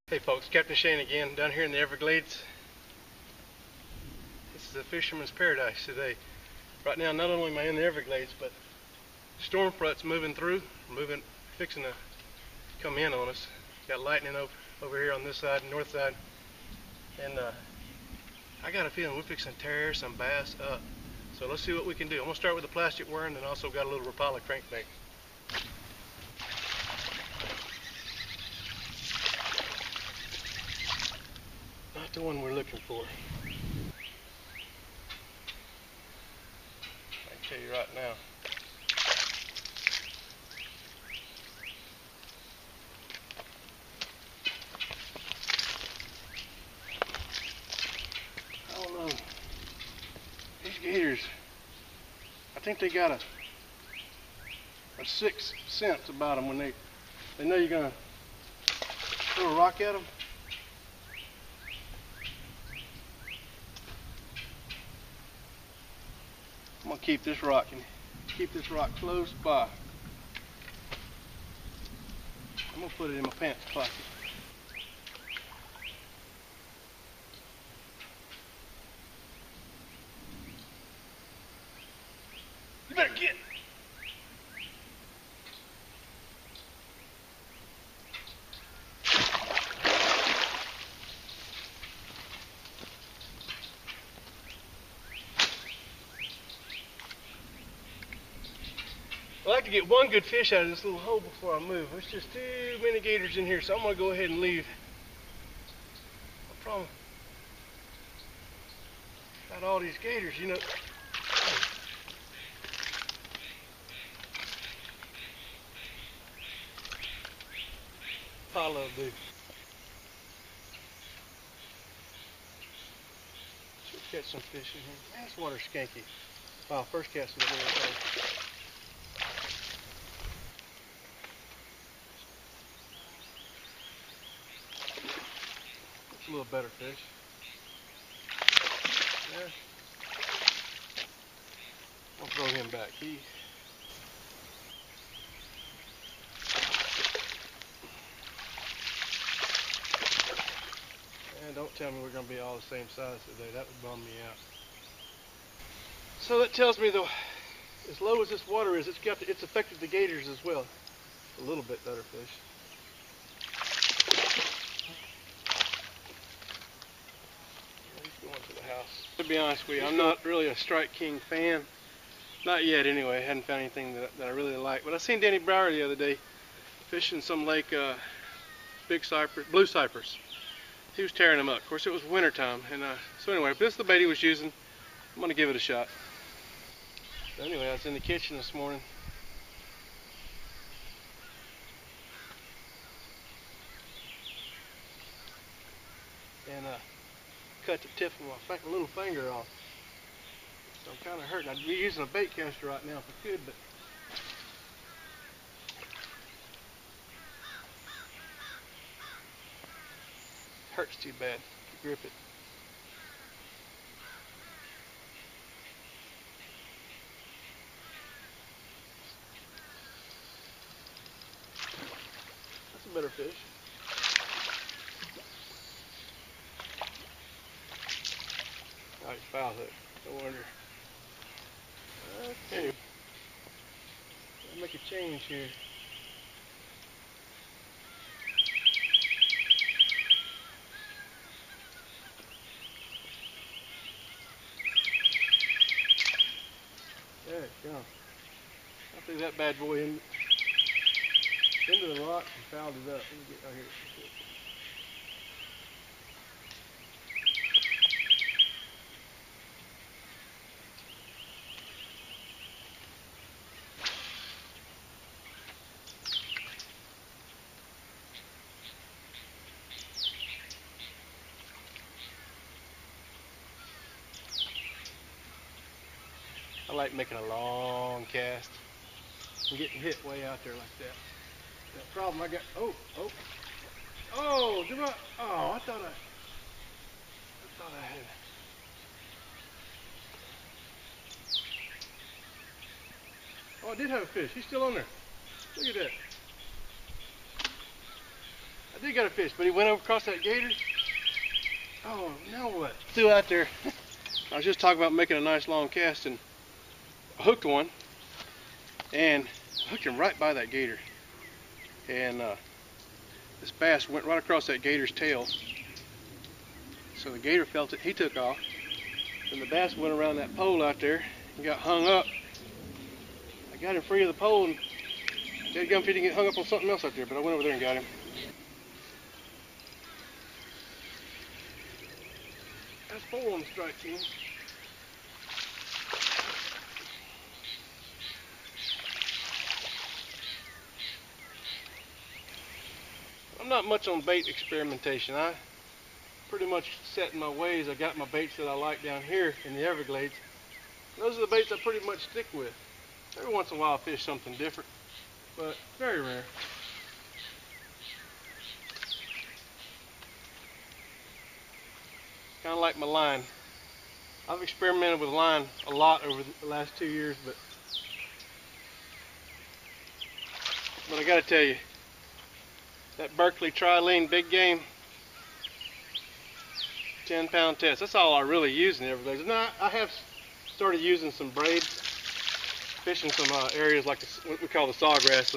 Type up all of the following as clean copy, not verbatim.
Hey folks, Captain Shane again, down here in the Everglades. This is a fisherman's paradise today. Right now, not only am I in the Everglades, but storm front's moving through, fixing to come in on us. Got lightning over here on this side, north side, and I got a feeling we're fixing to tear some bass up. So let's see what we can do. I'm gonna start with the plastic worm, and also got a little Rapala crankbait. Not the one we're looking for. I can tell you right now. I don't know. These gators, I think they got a sixth sense about them when they know you're gonna throw a rock at them. I'm gonna keep this rock close by. I'm gonna put it in my pants pocket. You better get. I like to get one good fish out of this little hole before I move. There's just too many gators in here, so I'm going to go ahead and leave. I promise. Got all these gators, you know. I love dude. Should catch some fish in here. Man, this water's skanky. Wow, first cast was really fun. A little better fish. Yeah. I'll throw him back. And don't tell me we're going to be all the same size today. That would bum me out. So that tells me though, as low as this water is, it's affected the gators as well. A little bit better fish. To be honest with you, I'm not really a Strike King fan. Not yet anyway. I hadn't found anything that I really like. But I seen Danny Brower the other day fishing some lake, blue cypress. He was tearing them up. Of course it was winter time. And so anyway, if this is the bait he was using, I'm going to give it a shot. So anyway, I was in the kitchen this morning. And cut the tip of my little finger off. So I'm kind of hurting. I'd be using a bait caster right now if I could, but hurts too bad to grip it. That's a better fish. Oh, it's foul hook. No wonder. Okay. I'll make a change here. There it goes. I threw that bad boy into the rock and fouled it up. Let me get right here. I like making a long cast and getting hit way out there like that. The problem I got, I thought I had. Oh, I did have a fish. He's still on there. Look at that. I did get a fish, but he went over across that gator. Oh, now what? Threw out there. I was just talking about making a nice long cast, and I hooked one, and I hooked him right by that gator. And this bass went right across that gator's tail. So the gator felt it, he took off. And the bass went around that pole out there and got hung up. I got him free of the pole, and dadgum if he didn't get hung up on something else out there, but I went over there and got him. That's 4 on the Strike King. I'm not much on bait experimentation. I pretty much set in my ways. I got my baits that I like down here in the Everglades. Those are the baits I pretty much stick with. Every once in a while I fish something different, but very rare. Kind of like my line. I've experimented with line a lot over the last 2 years, but I gotta tell you, that Berkeley Trilene big game 10-pound test, that's all I really use in the Everglades. Now, I have started using some braids, fishing some areas like what we call the sawgrass,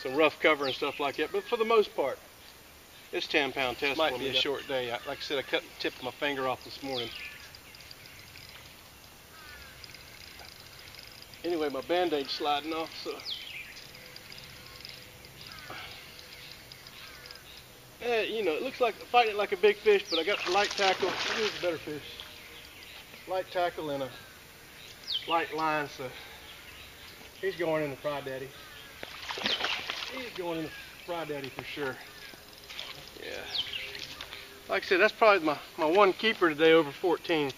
some rough cover and stuff like that, but for the most part, it's 10-pound test. Might be a short day. Like I said, I cut the tip of my finger off this morning. Anyway, my band-aid's sliding off, so. You know, it looks like fighting it like a big fish, but I got the light tackle. Here's a better fish. Light tackle and a light line, so he's going in the Fry Daddy. He's going in the Fry Daddy for sure. Yeah. Like I said, that's probably my one keeper today over 14.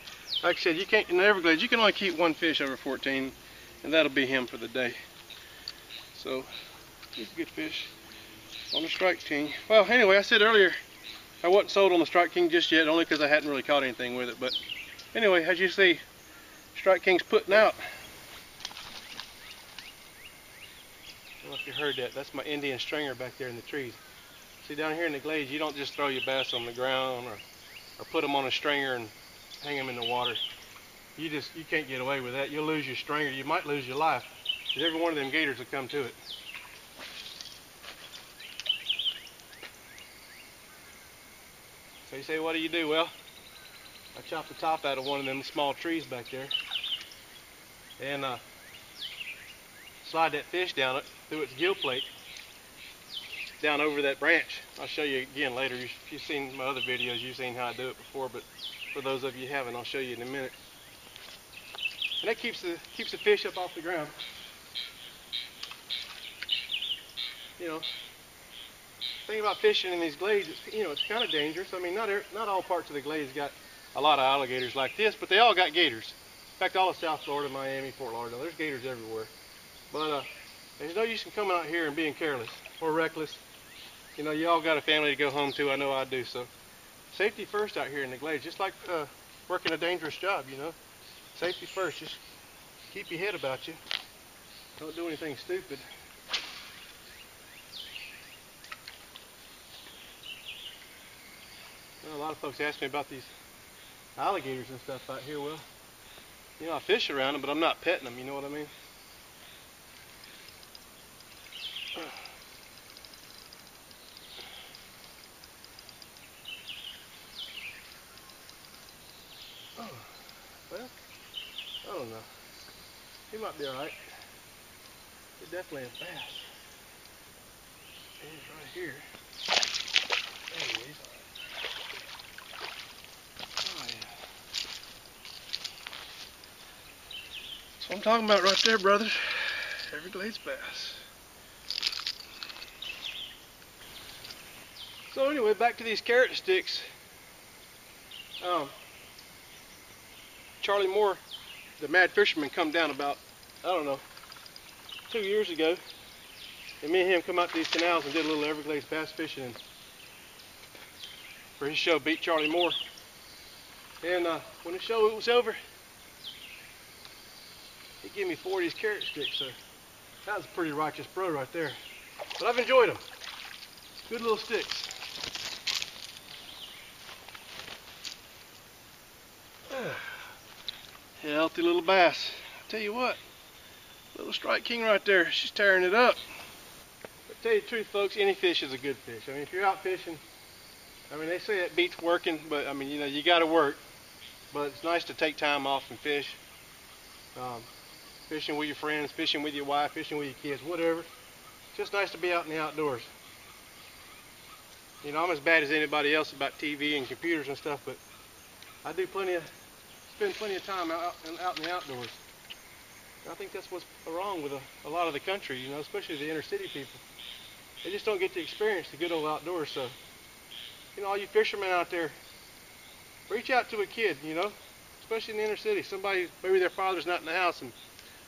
Like I said, you can't, in the Everglades, you can only keep one fish over 14, and that'll be him for the day. So, he's a good fish on the Strike King. Well, anyway, I said earlier I wasn't sold on the Strike King just yet, only because I hadn't really caught anything with it. But anyway, as you see, Strike King's putting out. I don't know if you heard that. That's my Indian stringer back there in the trees. See, down here in the glades, you don't just throw your bass on the ground or put them on a stringer and hang them in the water. You can't get away with that. You'll lose your stringer. You might lose your life, because every one of them gators will come to it. So you say, what do you do? Well, I chopped the top out of one of them small trees back there and slide that fish down it through its gill plate down over that branch. I'll show you again later. If you've seen my other videos, you've seen how I do it before, but for those of you who haven't, I'll show you in a minute. And that keeps the fish up off the ground. You know, thing about fishing in these glades, it's kind of dangerous. I mean, not all parts of the glades got a lot of alligators like this, but they all got gators. In fact, all of South Florida, Miami, Fort Lauderdale, there's gators everywhere. But there's no use in coming out here and being careless or reckless. You know, you all got a family to go home to. I know I do. So safety first out here in the glades, just like working a dangerous job, you know. Safety first. Just keep your head about you. Don't do anything stupid. A lot of folks ask me about these alligators and stuff out here. Well, I fish around them, but I'm not petting them, you know what I mean? Oh, well, I don't know. He might be alright. He's definitely a bass. He's right here. There he is. That's what I'm talking about right there, brothers. Everglades bass. So anyway, back to these carrot sticks. Charlie Moore, the Mad Fisherman, come down about, I don't know, 2 years ago. And me and him come out to these canals and did a little Everglades bass fishing. And for his show, beat Charlie Moore. And when the show was over, he gave me 4 of these carrot sticks. So that was a pretty righteous bro right there. But I've enjoyed them. Good little sticks. Healthy little bass. I tell you what, little strike king right there, she's tearing it up. But tell you the truth, folks, any fish is a good fish. I mean, if you're out fishing, I mean, they say that beats working, but I mean, you know, you got to work. But it's nice to take time off and fish. Fishing with your friends, fishing with your wife, fishing with your kids, whatever. It's just nice to be out in the outdoors. You know, I'm as bad as anybody else about TV and computers and stuff, but I do spend plenty of time out in the outdoors. And I think that's what's wrong with a lot of the country, you know, especially the inner city people. They just don't get to experience the good old outdoors. So, you know, all you fishermen out there, reach out to a kid, you know, especially in the inner city. Somebody, maybe their father's not in the house, and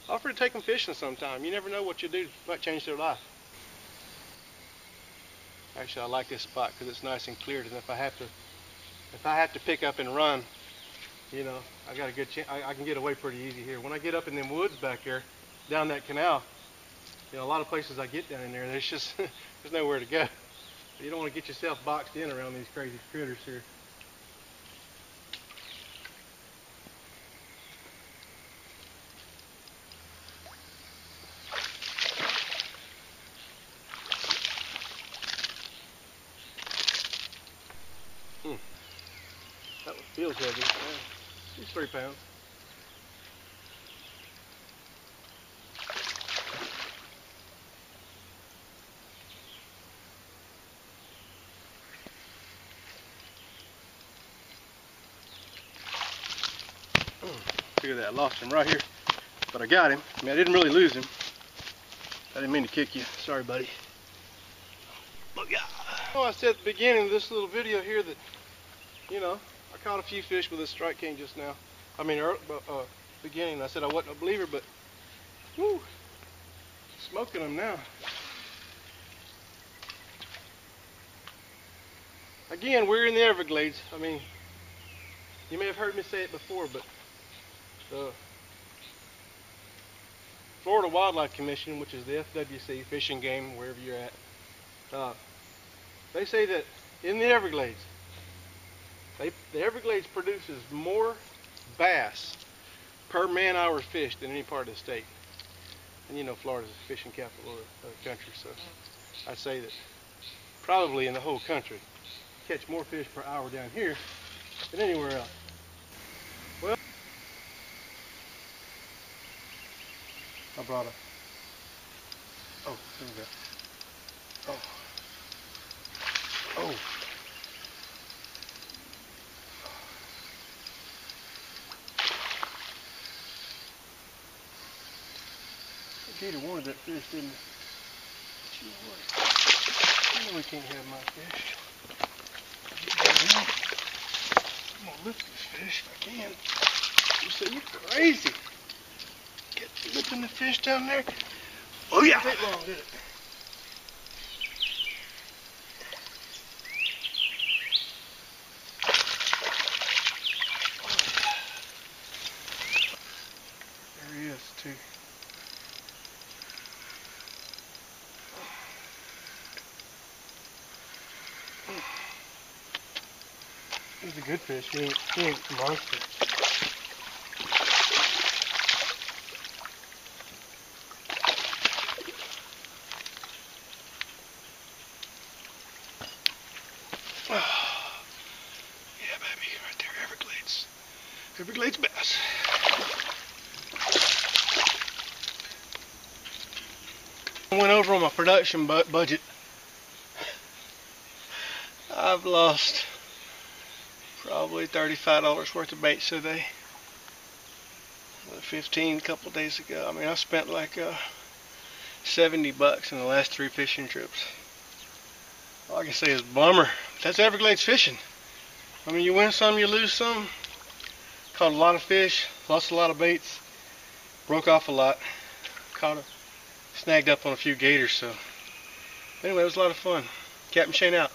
offer to take them fishing sometime. You never know what you'll do. It might change their life. Actually, I like this spot because it's nice and cleared, and if I have to pick up and run, you know, I got a good chance. I can get away pretty easy here. When I get up in them woods back there, down that canal, you know, a lot of places I get down in there, there's just there's nowhere to go. You don't want to get yourself boxed in around these crazy critters here. That one feels heavy. She's 3 pounds. Look at that, I lost him right here. But I got him. I mean, I didn't really lose him. I didn't mean to kick you. Sorry, buddy. Look out. Oh, I said at the beginning of this little video here that, you know, I caught a few fish with this strike king just now. I mean, beginning, I said I wasn't a believer, but whoo, smoking them now. Again, we're in the Everglades. I mean, you may have heard me say it before, but the Florida Wildlife Commission, which is the FWC, Fish and Game, wherever you're at, they say that in the Everglades, the Everglades produces more bass per man-hour fished than any part of the state. And you know, Florida's the fishing capital of the country, so I'd say that probably in the whole country, catch more fish per hour down here than anywhere else. Well, I brought a, oh, here we go. Oh. Gator wanted that fish, didn't he? You know we can't have my fish. I'm gonna lift this fish if I can. You say you're crazy. Get lifting the fish down there. Oh yeah. It didn't take long, did it? There he is too. He's a good fish. He ain't a monster. Yeah, baby, right there, Everglades. Everglades bass. I went over on my production budget. I've lost probably $35 worth of baits today. 15 a couple days ago. I mean, I spent like $70 in the last 3 fishing trips. All I can say is bummer. That's Everglades fishing. I mean, you win some, you lose some. Caught a lot of fish, lost a lot of baits, broke off a lot, snagged up on a few gators. So anyway, it was a lot of fun. Captain Shane out.